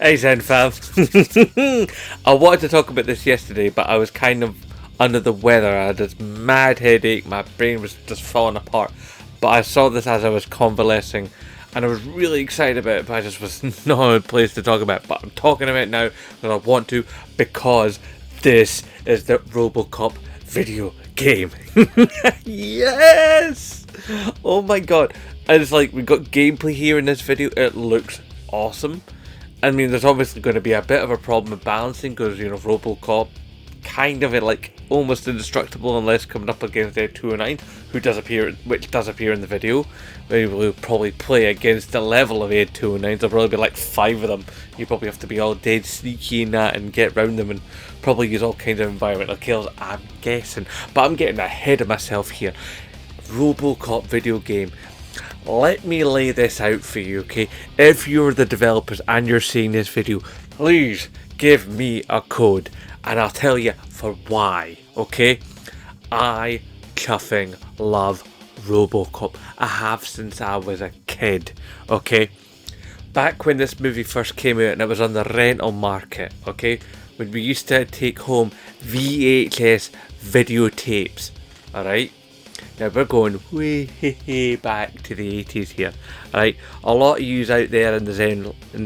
Hey Zen fam. I wanted to talk about this yesterday, but I was kind of under the weather. I had this mad headache, my brain was just falling apart. But I saw this as I was convalescing, and I was really excited about it, but I just was not in a place to talk about it. But I'm talking about it now because I want to, because this is the Robocop video game. Yes! Oh my god. And it's like, we've got gameplay here in this video. It looks awesome. I mean, there's obviously going to be a bit of a problem with balancing because, you know, Robocop kind of like almost indestructible unless coming up against Ed 209, which does appear in the video. We will probably play against the level of Ed 209. There'll probably be like 5 of them. You probably have to be all dead sneaky in that and get round them and probably use all kinds of environmental kills, I'm guessing. But I'm getting ahead of myself here. Robocop video game. Let me lay this out for you, okay? If you're the developers and you're seeing this video, please give me a code and I'll tell you for why, okay? I chuffing love Robocop. I have since I was a kid, okay? Back when this movie first came out and it was on the rental market, okay? When we used to take home VHS videotapes, alright? Now we're going way back to the 80s here, alright? A lot of yous out there in the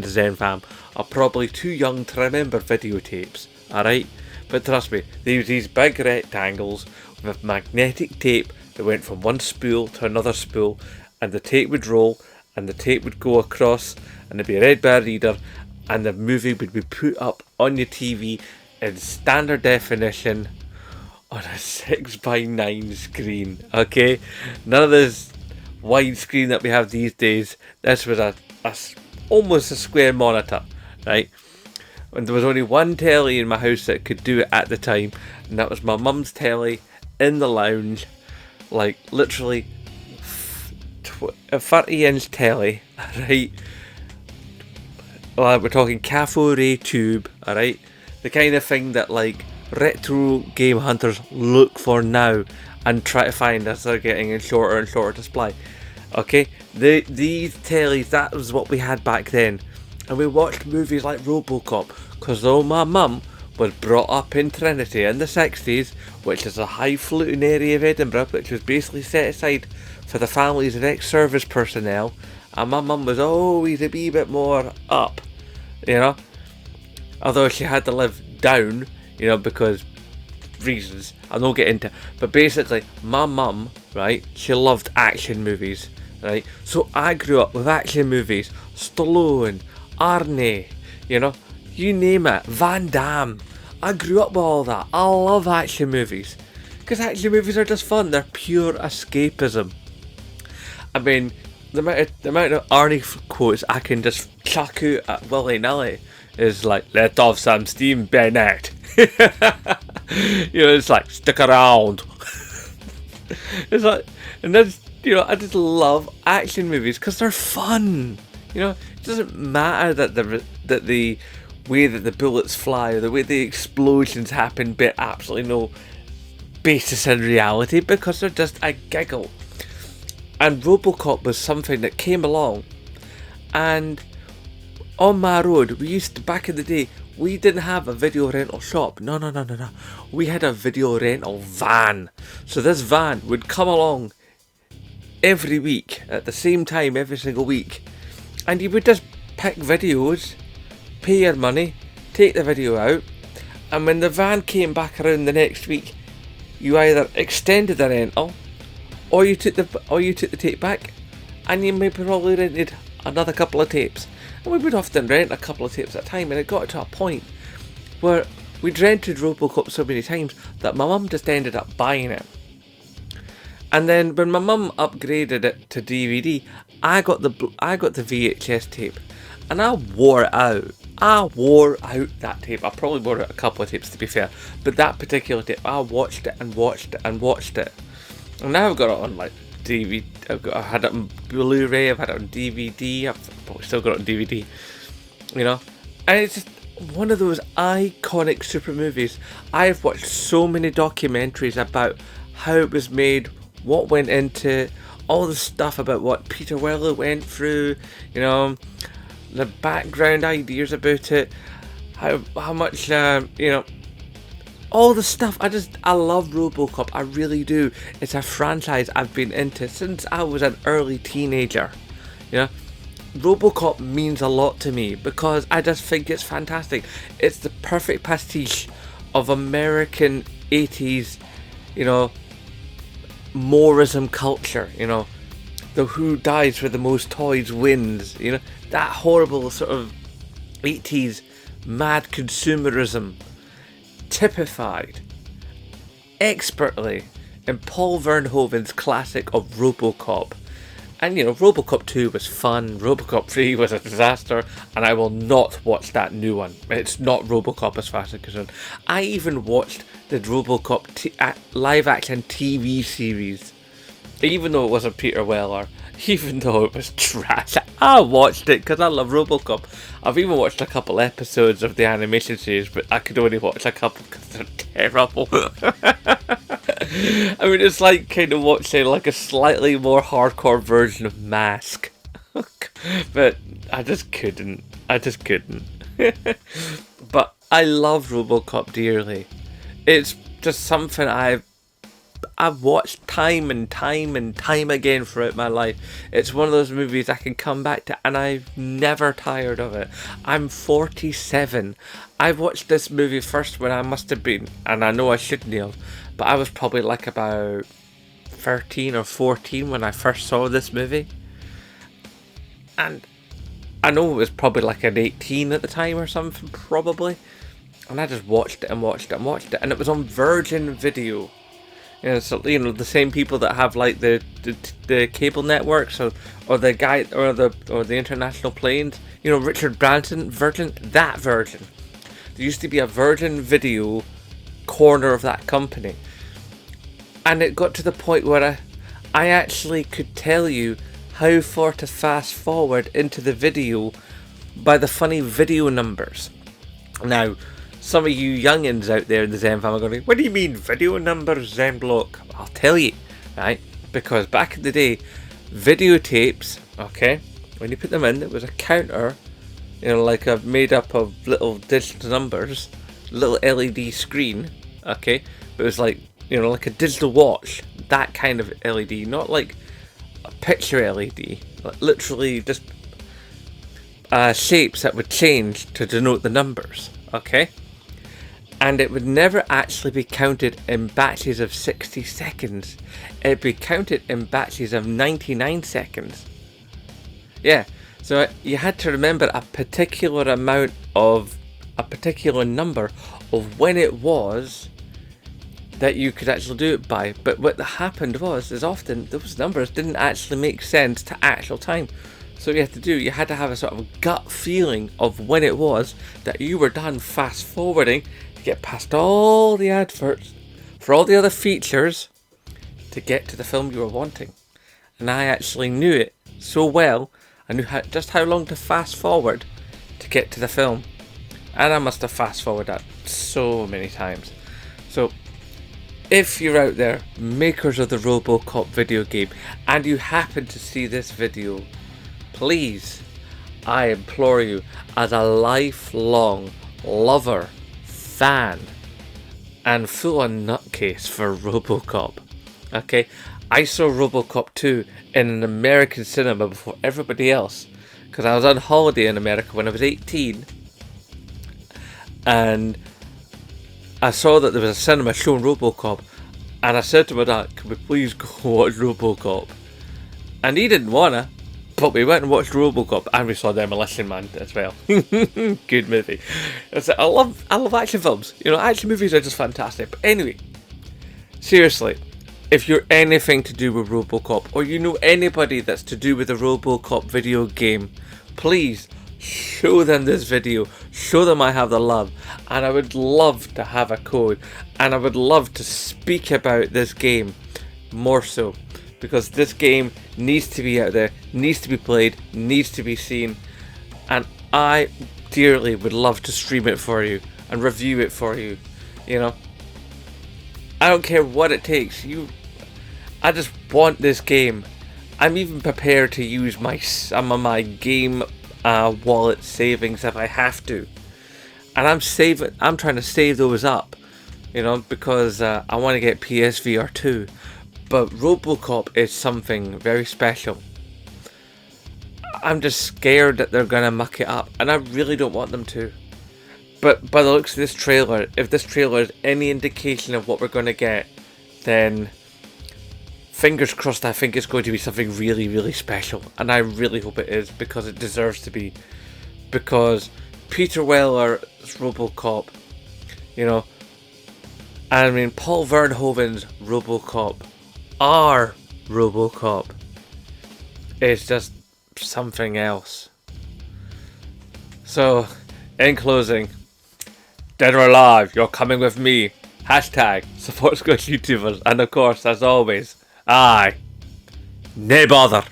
Zen fam are probably too young to remember videotapes, alright? But trust me, they use these big rectangles with magnetic tape that went from one spool to another spool, and the tape would roll, and the tape would go across, and there'd be a red bar reader, and the movie would be put up on your TV in standard definition, on a 6x9 screen, okay? None of this widescreen that we have these days. This was almost a square monitor, right? And there was only one telly in my house that could do it at the time, and that was my mum's telly in the lounge, like literally a 30-inch telly, right? Well, we're talking cathode ray tube, alright? The kind of thing that like retro game hunters look for now and try to find as they're getting in shorter and shorter display. Okay, these tellies, that was what we had back then, and we watched movies like Robocop because though my mum was brought up in Trinity in the 60s, which is a highfalutin area of Edinburgh which was basically set aside for the families of ex-service personnel, and my mum was always a wee bit more up, you know, although she had to live down, you know, because reasons I'll not get into. But basically, my mum, right, she loved action movies, right? So I grew up with action movies, Stallone, Arnie, you know, you name it, Van Damme. I grew up with all that. I love action movies because action movies are just fun. They're pure escapism. I mean, the amount of Arnie quotes I can just chuck out at willy-nilly is like, let off some steam, Bennett. You know, it's like, stick around. It's like, and that's, you know, I just love action movies because they're fun. You know, it doesn't matter that the way that the bullets fly or the way the explosions happen bear absolutely no basis in reality because they're just a giggle. And Robocop was something that came along, and on my road, we used to, back in the day, we didn't have a video rental shop. No. We had a video rental van. So this van would come along every week, at the same time, every single week. And you would just pick videos, pay your money, take the video out, and when the van came back around the next week, you either extended the rental, or you took the tape back, and you maybe probably rented another couple of tapes. And we would often rent a couple of tapes at a time, and it got to a point where we'd rented Robocop so many times that my mum just ended up buying it. And then when my mum upgraded it to DVD, I got the VHS tape, and I wore it out. I wore out that tape. I probably wore out a couple of tapes to be fair, but that particular tape, I watched it and watched it and watched it. And now I've got it on like DVD. I've had it on Blu-ray. I've had it on DVD. I've probably still got it on DVD. You know, and it's just one of those iconic super movies. I've watched so many documentaries about how it was made, what went into all the stuff about what Peter Weller went through. You know, the background ideas about it, how much all the stuff. I love Robocop. I really do. It's a franchise I've been into since I was an early teenager. You know, Robocop means a lot to me because I just think it's fantastic. It's the perfect pastiche of American 80s, Moorism culture, the who dies with the most toys wins, that horrible sort of 80s mad consumerism typified expertly in Paul Verhoeven's classic of Robocop. And Robocop 2 was fun, Robocop 3 was a disaster, and I will not watch that new one. It's not Robocop as far as I'm concerned. I even watched the Robocop live action TV series, even though it wasn't Peter Weller, even though it was trash. I watched it because I love Robocop. I've even watched a couple episodes of the animation series, but I could only watch a couple because they're terrible. I mean, it's like kind of watching like a slightly more hardcore version of Mask. But I just couldn't. But I love Robocop dearly. It's just something I've watched time and time and time again throughout my life. It's one of those movies I can come back to and I've never tired of it. I'm 47. I watched this movie first when I must have been, and I know I shouldn't have, but I was probably like about 13 or 14 when I first saw this movie. And I know it was probably like an 18 at the time or something, probably. And I just watched it and watched it and watched it. And it was on Virgin Video. So, the same people that have like the cable networks or the guy or the international planes. Richard Branson, Virgin. There used to be a Virgin Video corner of that company. And it got to the point where I actually could tell you how far to fast forward into the video by the funny video numbers. Now, some of you youngins out there in the Zen family are going, what do you mean video numbers, Zenbloke? I'll tell you, right? Because back in the day, videotapes, okay, when you put them in, it was a counter, like a made up of little digital numbers, little LED screen, okay? But it was like, like a digital watch, that kind of LED, not like a picture LED, like literally just shapes that would change to denote the numbers, okay? And it would never actually be counted in batches of 60 seconds. It'd be counted in batches of 99 seconds. Yeah, so you had to remember a particular number of when it was that you could actually do it by. But what happened is often those numbers didn't actually make sense to actual time. So what you had to have a sort of gut feeling of when it was that you were done fast forwarding to get past all the adverts for all the other features to get to the film you were wanting. And I actually knew it so well. I knew just how long to fast forward to get to the film. And I must have fast forwarded that so many times. So if you're out there, makers of the Robocop video game, and you happen to see this video, please, I implore you, as a lifelong lover, fan, and full-on nutcase for Robocop, okay? I saw Robocop 2 in an American cinema before everybody else, because I was on holiday in America when I was 18, and I saw that there was a cinema showing Robocop, and I said to my dad, can we please go watch Robocop? And he didn't wanna, but we went and watched Robocop, and we saw Demolition Man as well. Good movie. I love action films. Action movies are just fantastic. But anyway, seriously, if you're anything to do with Robocop, or you know anybody that's to do with the Robocop video game, please show them this video. Show them I have the love. And I would love to have a code. And I would love to speak about this game more so. Because this game needs to be out there, needs to be played, needs to be seen. And I dearly would love to stream it for you and review it for you. I don't care what it takes. I just want this game. I'm even prepared to use some of my game wallet savings if I have to, and I'm trying to save those up, because I want to get PSVR 2. But Robocop is something very special. I'm just scared that they're gonna muck it up, and I really don't want them to. But by the looks of this trailer, if this trailer is any indication of what we're gonna get, then fingers crossed, I think it's going to be something really, really special. And I really hope it is, because it deserves to be. Because Peter Weller's Robocop, I mean, Paul Verhoeven's Robocop, our Robocop, is just something else. So, in closing, dead or alive, you're coming with me. Hashtag support Squish YouTubers. And of course, as always, aye, nae bother.